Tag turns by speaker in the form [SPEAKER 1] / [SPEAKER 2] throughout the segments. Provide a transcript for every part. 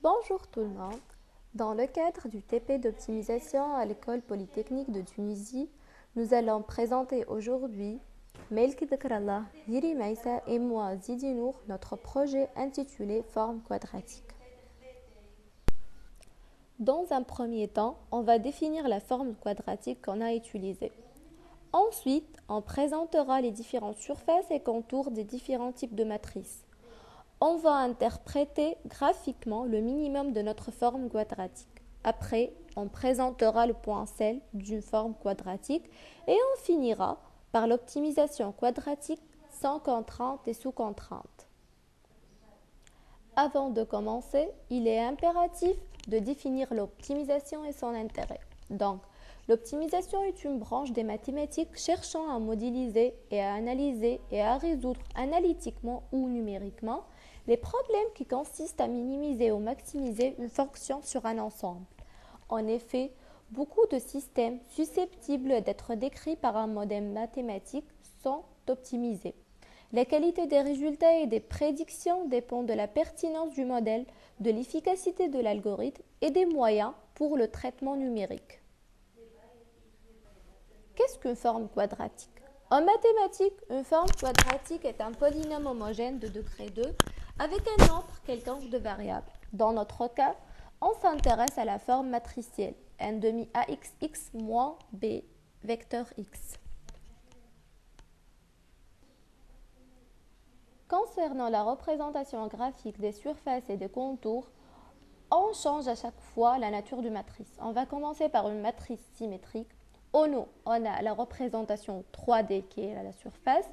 [SPEAKER 1] Bonjour tout le monde. Dans le cadre du TP d'optimisation à l'École polytechnique de Tunisie, nous allons présenter aujourd'hui, Melki Dekrallah, Yiri Maïsa et moi, Zidi Nour, notre projet intitulé Forme quadratique. Dans un premier temps, on va définir la forme quadratique qu'on a utilisée. Ensuite, on présentera les différentes surfaces et contours des différents types de matrices. On va interpréter graphiquement le minimum de notre forme quadratique. Après, on présentera le point celle d'une forme quadratique et on finira par l'optimisation quadratique sans contrainte et sous contrainte. Avant de commencer, il est impératif de définir l'optimisation et son intérêt. Donc, l'optimisation est une branche des mathématiques cherchant à modéliser et à analyser et à résoudre analytiquement ou numériquement les problèmes qui consistent à minimiser ou maximiser une fonction sur un ensemble. En effet, beaucoup de systèmes susceptibles d'être décrits par un modèle mathématique sont optimisés. La qualité des résultats et des prédictions dépend de la pertinence du modèle, de l'efficacité de l'algorithme et des moyens pour le traitement numérique. Qu'est-ce qu'une forme quadratique? En mathématiques, une forme quadratique est un polynôme homogène de degré 2 avec un nombre quelconque de variables. Dans notre cas, on s'intéresse à la forme matricielle, n demi axx moins b vecteur x. Concernant la représentation graphique des surfaces et des contours, on change à chaque fois la nature du matrice. On va commencer par une matrice symétrique. Au haut, on a la représentation 3D qui est la surface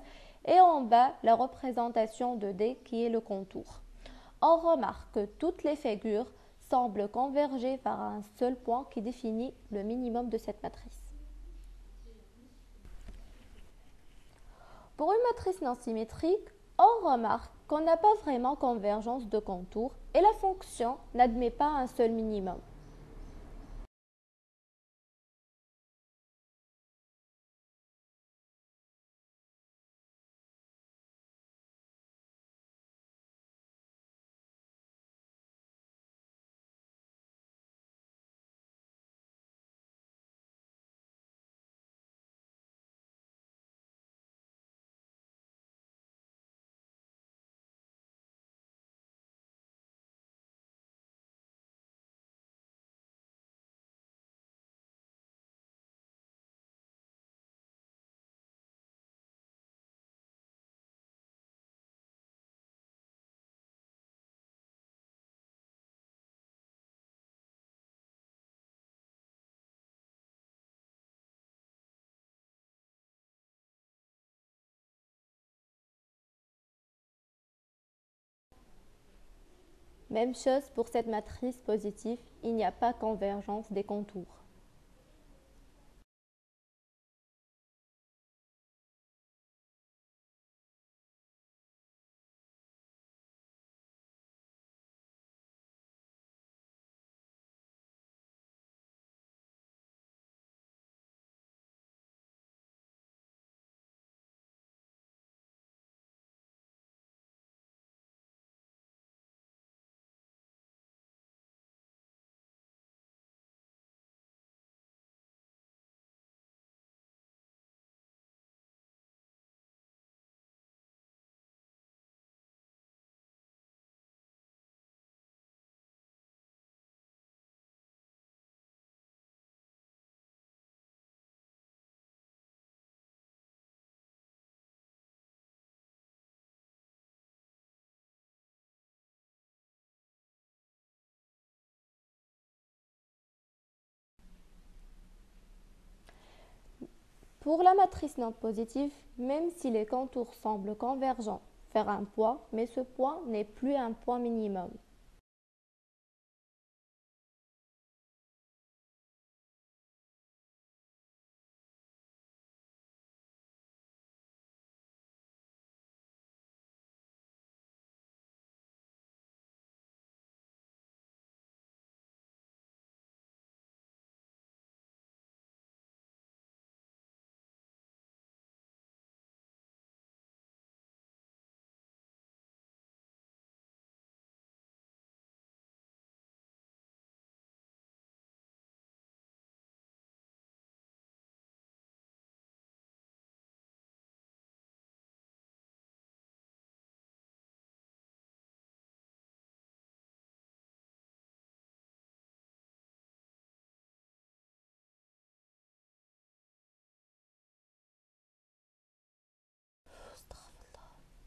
[SPEAKER 1] et en bas, la représentation 2D qui est le contour. On remarque que toutes les figures semblent converger vers un seul point qui définit le minimum de cette matrice. Pour une matrice non symétrique, on remarque qu'on n'a pas vraiment convergence de contours et la fonction n'admet pas un seul minimum. Même chose pour cette matrice positive, il n'y a pas convergence des contours. Pour la matrice non positive, même si les contours semblent convergents vers un point, mais ce point n'est plus un point minimum.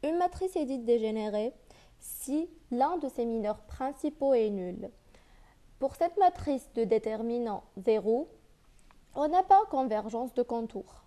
[SPEAKER 1] Une matrice est dite dégénérée si l'un de ses mineurs principaux est nul. Pour cette matrice de déterminant 0, on n'a pas convergence de contours.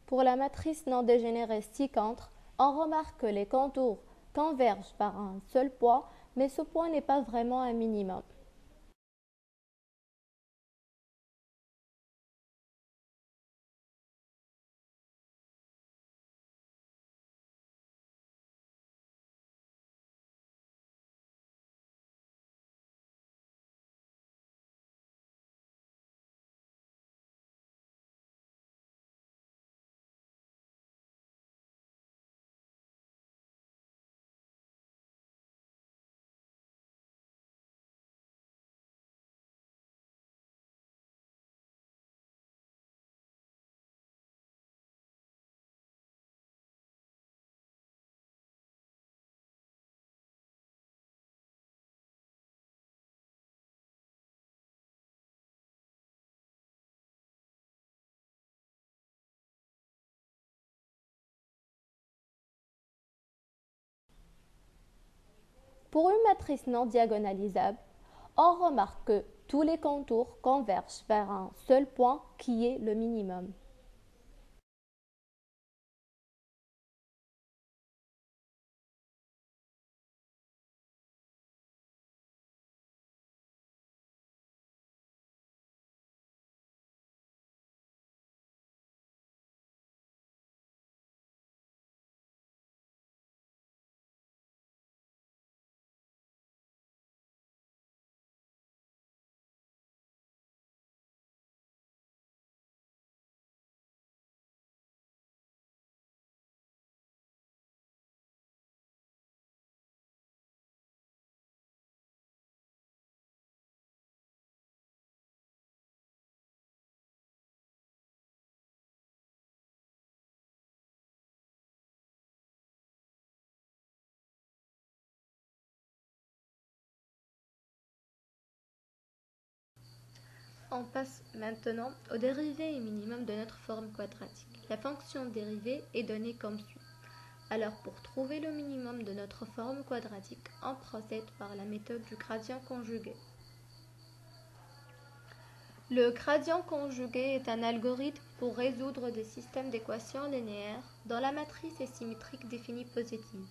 [SPEAKER 1] Pour la matrice non dégénérée ci-contre, on remarque que les contours convergent par un seul point, mais ce point n'est pas vraiment un minimum. Pour une matrice non diagonalisable, on remarque que tous les contours convergent vers un seul point qui est le minimum. On passe maintenant aux dérivées et minimum de notre forme quadratique. La fonction dérivée est donnée comme suit. Alors pour trouver le minimum de notre forme quadratique, on procède par la méthode du gradient conjugué. Le gradient conjugué est un algorithme pour résoudre des systèmes d'équations linéaires dont la matrice est symétrique définie positive.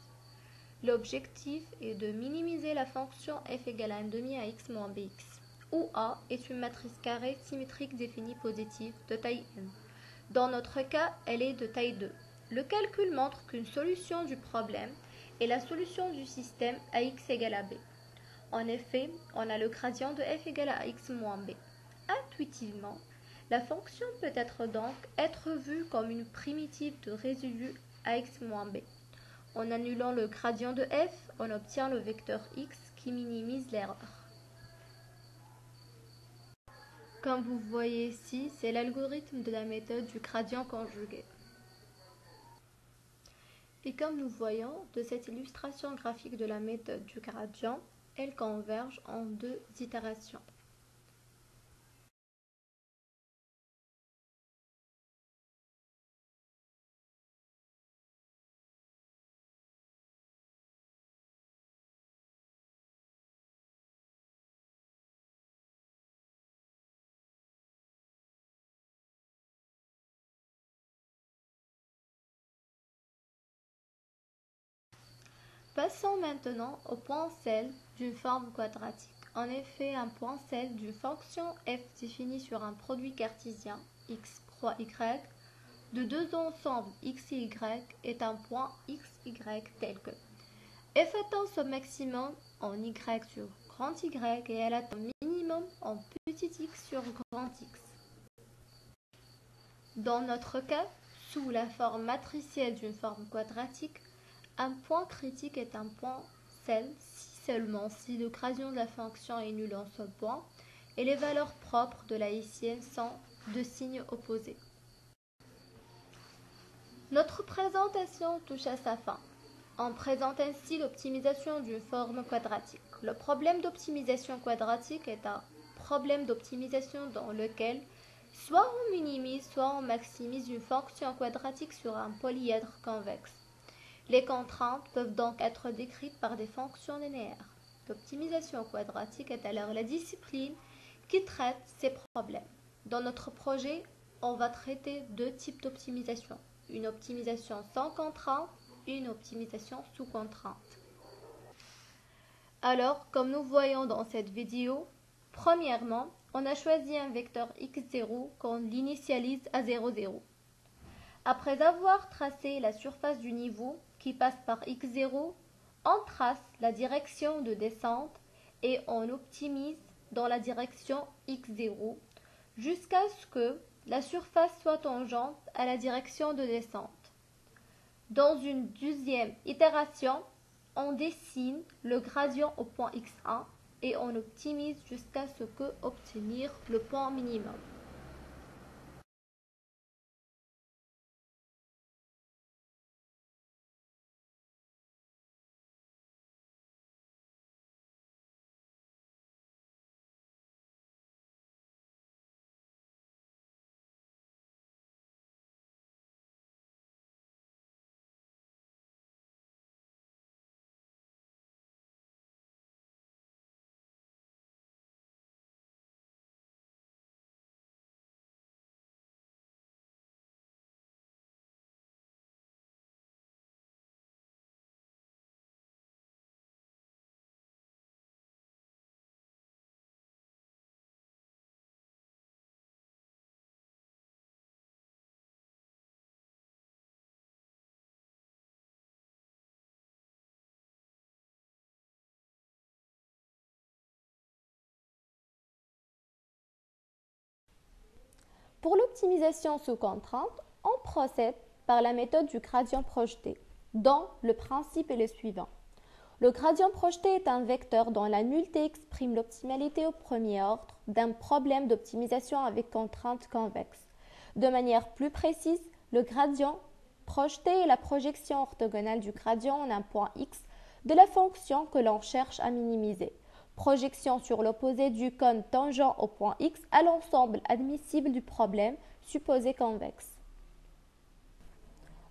[SPEAKER 1] L'objectif est de minimiser la fonction f égale à 1,5 à x moins bx, où A est une matrice carrée symétrique définie positive de taille n. Dans notre cas, elle est de taille 2. Le calcul montre qu'une solution du problème est la solution du système à x égale à b. En effet, on a le gradient de f égale à x moins b. Intuitivement, la fonction peut donc être vue comme une primitive de résidu à x moins b. En annulant le gradient de f, on obtient le vecteur x qui minimise l'erreur. Comme vous voyez ici, c'est l'algorithme de la méthode du gradient conjugué. Et comme nous voyons de cette illustration graphique de la méthode du gradient, elle converge en 2 itérations. Passons maintenant au point celle d'une forme quadratique. en effet un point celle d'une fonction f définie sur un produit cartésien x croix y de deux ensembles x et y est un point x, y tel que f atteint son maximum en y sur grand Y et elle atteint un minimum en petit x sur grand X. Dans notre cas, sous la forme matricielle d'une forme quadratique, un point critique est un point seulement si le gradient de la fonction est nul en ce point et les valeurs propres de la haïtienne sont de signes opposés. Notre présentation touche à sa fin. On présente ainsi l'optimisation d'une forme quadratique. Le problème d'optimisation quadratique est un problème d'optimisation dans lequel soit on minimise, soit on maximise une fonction quadratique sur un polyèdre convexe. Les contraintes peuvent donc être décrites par des fonctions linéaires. L'optimisation quadratique est alors la discipline qui traite ces problèmes. Dans notre projet, on va traiter deux types d'optimisation. Une optimisation sans contrainte et une optimisation sous contrainte. Alors, comme nous voyons dans cette vidéo, premièrement, on a choisi un vecteur x0 qu'on l'initialise à 0, 0. Après avoir tracé la surface du niveau qui passe par x0, on trace la direction de descente et on optimise dans la direction x0 jusqu'à ce que la surface soit tangente à la direction de descente. Dans une deuxième itération, on dessine le gradient au point x1 et on optimise jusqu'à ce que obtenir le point minimum. Pour l'optimisation sous contrainte, on procède par la méthode du gradient projeté, dont le principe est le suivant. Le gradient projeté est un vecteur dont la nullité exprime l'optimalité au premier ordre d'un problème d'optimisation avec contrainte convexe. De manière plus précise, le gradient projeté est la projection orthogonale du gradient en un point x de la fonction que l'on cherche à minimiser. Projection sur l'opposé du cône tangent au point x à l'ensemble admissible du problème supposé convexe.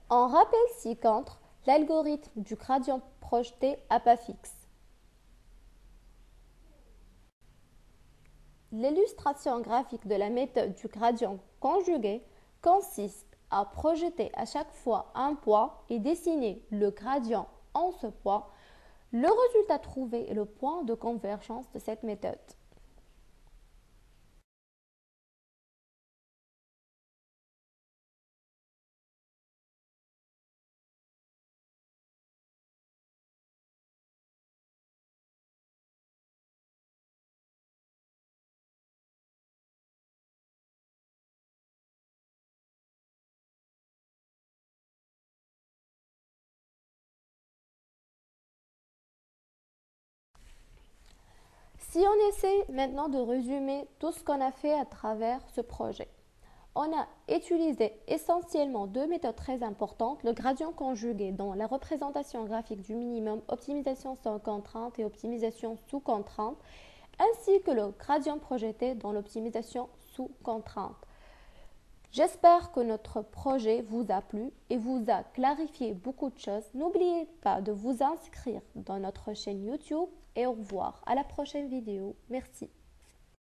[SPEAKER 1] On rappelle ci-contre l'algorithme du gradient projeté à pas fixe. L'illustration graphique de la méthode du gradient conjugué consiste à projeter à chaque fois un point et dessiner le gradient en ce point. Le résultat trouvé est le point de convergence de cette méthode. Si on essaie maintenant de résumer tout ce qu'on a fait à travers ce projet, on a utilisé essentiellement deux méthodes très importantes, le gradient conjugué dans la représentation graphique du minimum, optimisation sans contrainte et optimisation sous contrainte, ainsi que le gradient projeté dans l'optimisation sous contrainte. J'espère que notre projet vous a plu et vous a clarifié beaucoup de choses. N'oubliez pas de vous inscrire dans notre chaîne YouTube et au revoir à la prochaine vidéo. Merci.